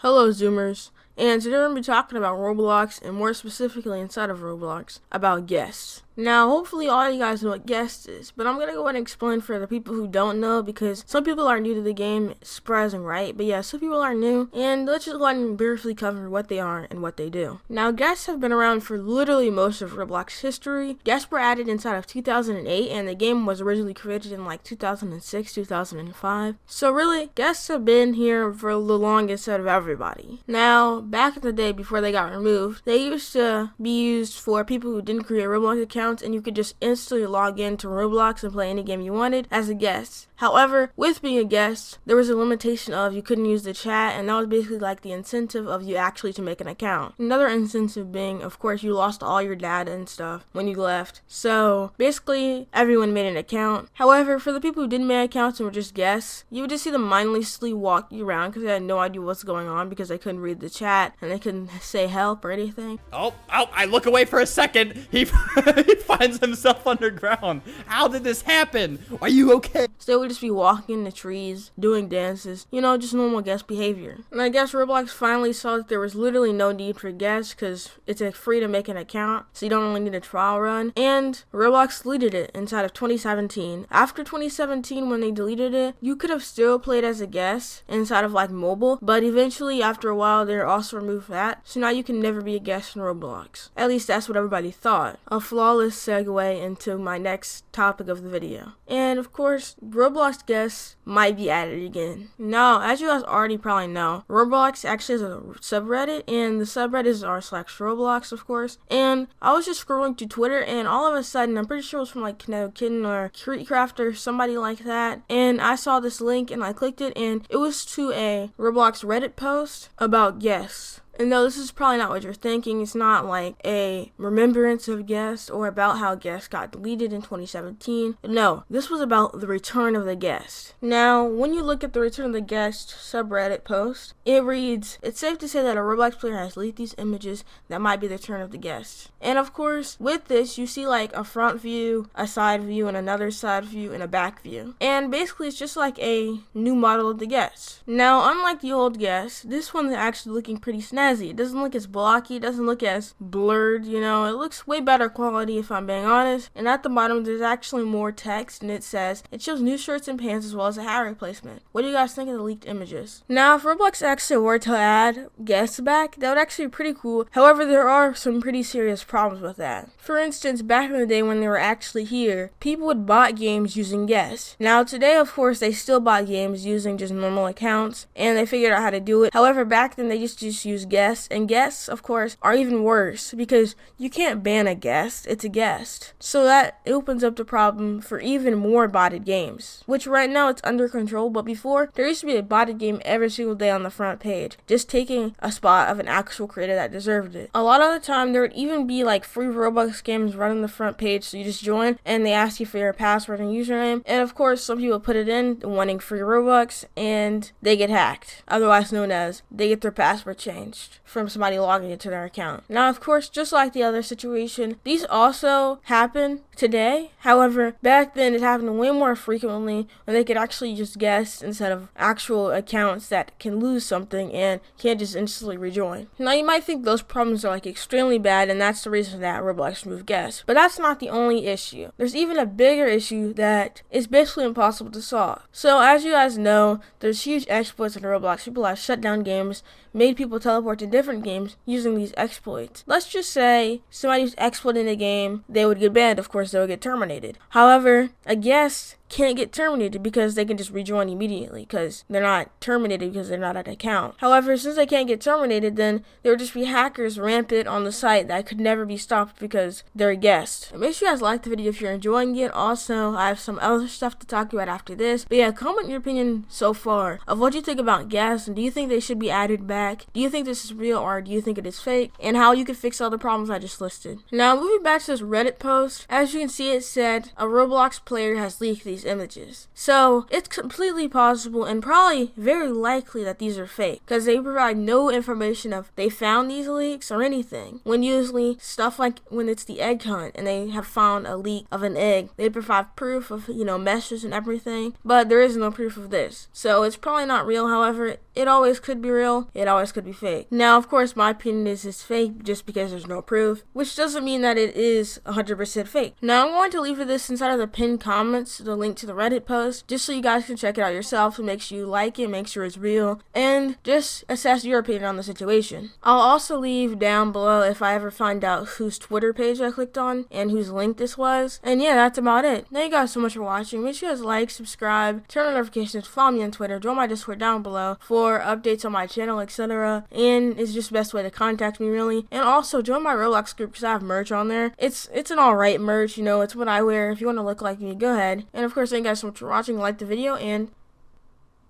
Hello Zoomers, and today we're going to be talking about Roblox, and more specifically inside of Roblox, about guests. Now, hopefully all you guys know what guest is, but I'm going to go ahead and explain for the people who don't know, because some people are new to the game, surprising, right? But yeah, some people are new, and let's just go ahead and briefly cover what they are and what they do. Now, guests have been around for literally most of Roblox history. Guests were added inside of 2008, and the game was originally created in like 2006, 2005. So really, guests have been here for the longest out of everybody. Now, back in the day before they got removed, they used to be used for people who didn't create Roblox accounts, and you could just instantly log into Roblox and play any game you wanted as a guest. However, with being a guest, there was a limitation of you couldn't use the chat, and that was basically like the incentive of you actually to make an account. Another incentive being, of course, you lost all your data and stuff when you left. So basically, everyone made an account. However, for the people who didn't make accounts and were just guests, you would just see them mindlessly walk you around because they had no idea what's going on because they couldn't read the chat and they couldn't say help or anything. Oh, I look away for a second. He finds himself underground. How did this happen? Are you okay? So they would just be walking in the trees, doing dances, just normal guest behavior. And I guess Roblox finally saw that there was literally no need for guests because it's free to make an account, so you don't only need a trial run. And Roblox deleted it inside of 2017. After 2017, when they deleted it, you could have still played as a guest inside of like mobile, but eventually after a while, they also removed that. So now you can never be a guest in Roblox. At least that's what everybody thought. A flawless segue into my next topic of the video. And of course, Roblox guests might be added again. Now, as you guys already probably know, Roblox actually has a subreddit, and the subreddit is r/Roblox, of course. And I was just scrolling to Twitter, and all of a sudden, I'm pretty sure it was from like Kinetic Kitten or Creatcraft or somebody like that, and I saw this link and I clicked it, and it was to a Roblox Reddit post about guests. And no, this is probably not what you're thinking. It's not like a remembrance of guests or about how guests got deleted in 2017. No, this was about the return of the guest. Now, when you look at the return of the guest subreddit post, it reads, "It's safe to say that a Roblox player has leaked these images that might be the return of the guest." And of course, with this, you see like a front view, a side view, and another side view, and a back view. And basically, it's just like a new model of the guest. Now, unlike the old guest, this one's actually looking pretty snazzy. It doesn't look as blocky, it doesn't look as blurred, it looks way better quality if I'm being honest. And at the bottom there's actually more text, and it says it shows new shirts and pants as well as a hat replacement. What do you guys think of the leaked images? Now, if Roblox actually were to add guests back, that would actually be pretty cool. However, there are some pretty serious problems with that. For instance, back in the day when they were actually here, people would bot games using guests. Now today, of course, they still bot games using just normal accounts, and they figured out how to do it. However, back then they just used guests, and guests, of course, are even worse because you can't ban a guest, it's a guest. So that opens up the problem for even more botted games, which right now it's under control, but before, there used to be a botted game every single day on the front page, just taking a spot of an actual creator that deserved it. A lot of the time, there would even be like free Roblox games running the front page, so you just join, and they ask you for your password and username, and of course, some people put it in, wanting free Robux, and they get hacked, otherwise known as they get their password changed from somebody logging into their account. Now, of course, just like the other situation, these also happen today. However, back then it happened way more frequently when they could actually use guests instead of actual accounts that can lose something and can't just instantly rejoin. Now, you might think those problems are like extremely bad, and that's the reason that Roblox removed guests. But that's not the only issue. There's even a bigger issue that is basically impossible to solve. So, as you guys know, there's huge exploits in Roblox. People have shut down games, made people teleport to different games using these exploits. Let's just say somebody's exploiting a game, they would get banned, of course they would get terminated. However, a guest can't get terminated because they can just rejoin immediately because they're not terminated because they're not an account. However, since they can't get terminated, then there would just be hackers rampant on the site that could never be stopped because they're a guest. And make sure you guys like the video if you're enjoying it. Also, I have some other stuff to talk about after this. But yeah, comment your opinion so far of what you think about guests, and do you think they should be added back? Do you think this is real, or do you think it is fake? And how you can fix all the problems I just listed. Now, moving back to this Reddit post, as you can see, it said a Roblox player has leaked the these images. So it's completely possible and probably very likely that these are fake, because they provide no information of they found these leaks or anything. When usually stuff like when it's the egg hunt and they have found a leak of an egg, they provide proof of, meshes and everything, but there is no proof of this. So it's probably not real. However, it always could be real, it always could be fake. Now, of course, my opinion is it's fake just because there's no proof, which doesn't mean that it is 100% fake. Now, I'm going to leave this inside of the pinned comments, the link to the Reddit post, just so you guys can check it out yourself and make sure you like it, make sure it's real, and just assess your opinion on the situation. I'll also leave down below if I ever find out whose Twitter page I clicked on and whose link this was. And yeah, that's about it. Thank you guys so much for watching. Make sure you guys like, subscribe, turn on notifications, follow me on Twitter, join my Discord down below for updates on my channel, etc. And it's just the best way to contact me, really. And also join my Roblox group because I have merch on there. It's an alright merch, it's what I wear. If you want to look like me, go ahead. And of course, thank you guys so much for watching. Like the video and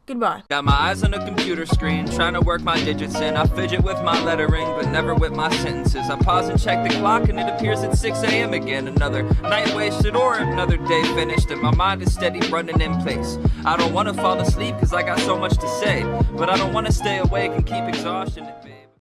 goodbye. Got my eyes on a computer screen, trying to work my digits in. I fidget with my lettering, but never with my sentences. I pause and check the clock, and it appears it's 6 a.m. again. Another night wasted or another day finished, and my mind is steady running in place. I don't want to fall asleep, cause I got so much to say, but I don't want to stay awake and keep exhaustion at bay.